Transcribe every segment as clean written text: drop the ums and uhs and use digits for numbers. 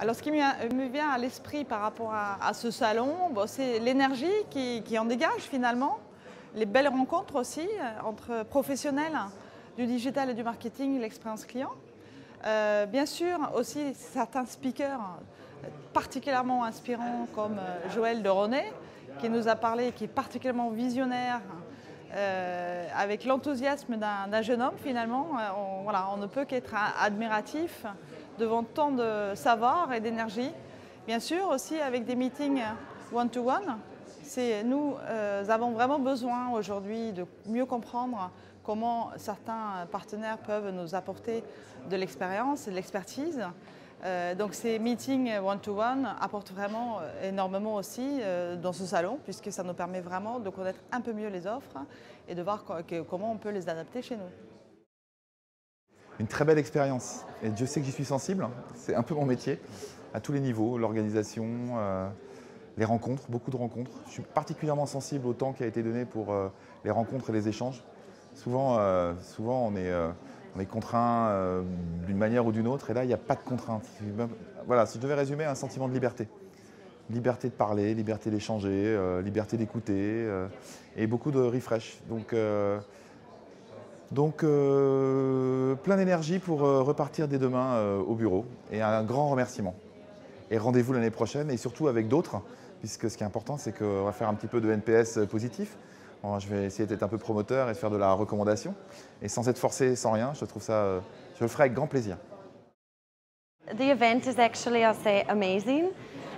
Alors, ce qui me vient à l'esprit par rapport à ce salon, bon, c'est l'énergie qui en dégage finalement, les belles rencontres aussi entre professionnels du digital et du marketing, l'expérience client. Bien sûr, aussi certains speakers particulièrement inspirants comme Joël de René, qui nous a parlé, qui est particulièrement visionnaire, avec l'enthousiasme d'un jeune homme finalement. On ne peut qu'être admiratif devant tant de savoir et d'énergie. Bien sûr, aussi avec des meetings one-to-one. Nous avons vraiment besoin aujourd'hui de mieux comprendre comment certains partenaires peuvent nous apporter de l'expérience et de l'expertise. Donc ces meetings one-to-one apportent vraiment énormément aussi dans ce salon, puisque ça nous permet vraiment de connaître un peu mieux les offres et de voir comment on peut les adapter chez nous. Une très belle expérience, et Dieu sait que j'y suis sensible, c'est un peu mon métier, à tous les niveaux, l'organisation, les rencontres, beaucoup de rencontres. Je suis particulièrement sensible au temps qui a été donné pour les rencontres et les échanges. Souvent on est contraint d'une manière ou d'une autre, et là il n'y a pas de contrainte. Voilà, si je devais résumer, un sentiment de liberté. Liberté de parler, liberté d'échanger, liberté d'écouter, et beaucoup de refresh. Donc plein d'énergie pour repartir dès demain au bureau, et un grand remerciement. Et rendez-vous l'année prochaine, et surtout avec d'autres, puisque ce qui est important, c'est qu'on va faire un petit peu de NPS positif. Bon, je vais essayer d'être un peu promoteur et de faire de la recommandation. Et sans être forcé, sans rien, je le ferai avec grand plaisir. The event is actually, I'll say, amazing.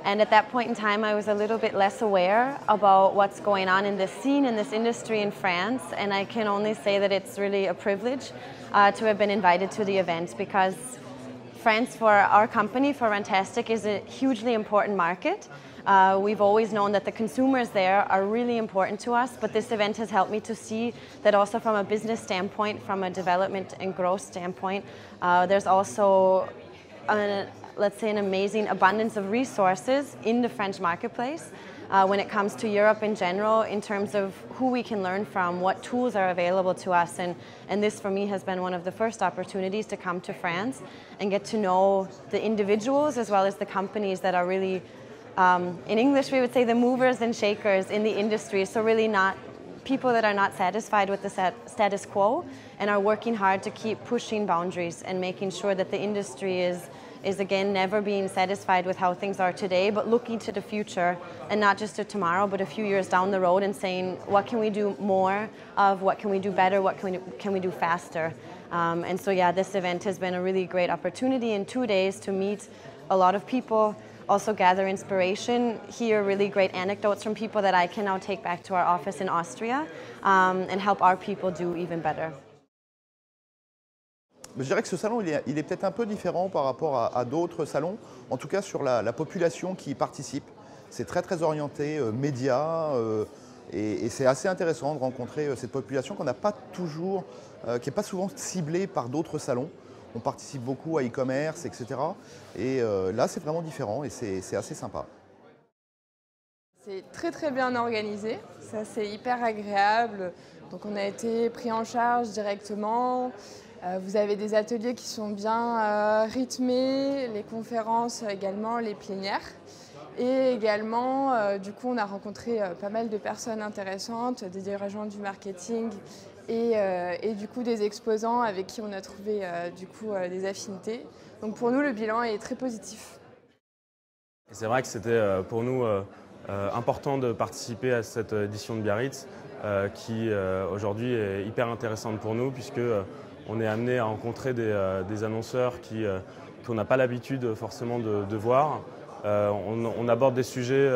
And at that point in time, I was a little bit less aware about what's going on in this scene, in this industry in France. And I can only say that it's really a privilege to have been invited to the event, because France, for our company, for Rantastic, is a hugely important market. We've always known that the consumers there are really important to us, but this event has helped me to see that also from a business standpoint, from a development and growth standpoint, there's also let's say an amazing abundance of resources in the French marketplace when it comes to Europe in general, in terms of who we can learn from, what tools are available to us. And this for me has been one of the first opportunities to come to France and get to know the individuals as well as the companies that are really, in English we would say, the movers and shakers in the industry. So really not people that are not satisfied with the status quo and are working hard to keep pushing boundaries and making sure that the industry is again never being satisfied with how things are today, but looking to the future, and not just to tomorrow, but a few years down the road, and saying, what can we do more of, what can we do better, what can we do faster? And so yeah, this event has been a really great opportunity in 2 days to meet a lot of people, also gather inspiration, hear really great anecdotes from people that I can now take back to our office in Austria, and help our people do even better. Je dirais que ce salon, il est peut-être un peu différent par rapport à d'autres salons, en tout cas sur la population qui y participe. C'est très orienté médias, et c'est assez intéressant de rencontrer cette population qu'on n'a pas toujours, qui n'est pas souvent ciblée par d'autres salons. On participe beaucoup à e-commerce, etc. Et là, c'est vraiment différent et c'est assez sympa. C'est très bien organisé, ça c'est hyper agréable. Donc on a été pris en charge directement. Vous avez des ateliers qui sont bien rythmés, les conférences également, les plénières. Et également, du coup, on a rencontré pas mal de personnes intéressantes, des dirigeants du marketing et du coup des exposants avec qui on a trouvé du coup des affinités. Donc pour nous, le bilan est très positif. C'est vrai que c'était pour nous important de participer à cette édition de Biarritz qui aujourd'hui est hyper intéressante pour nous, puisque on est amené à rencontrer des annonceurs qu'on n'a pas l'habitude forcément de voir. On aborde des sujets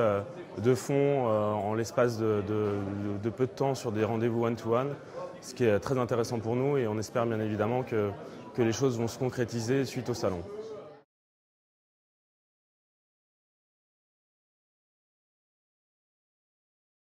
de fond en l'espace de peu de temps sur des rendez-vous one-to-one, ce qui est très intéressant pour nous, et on espère bien évidemment que les choses vont se concrétiser suite au salon.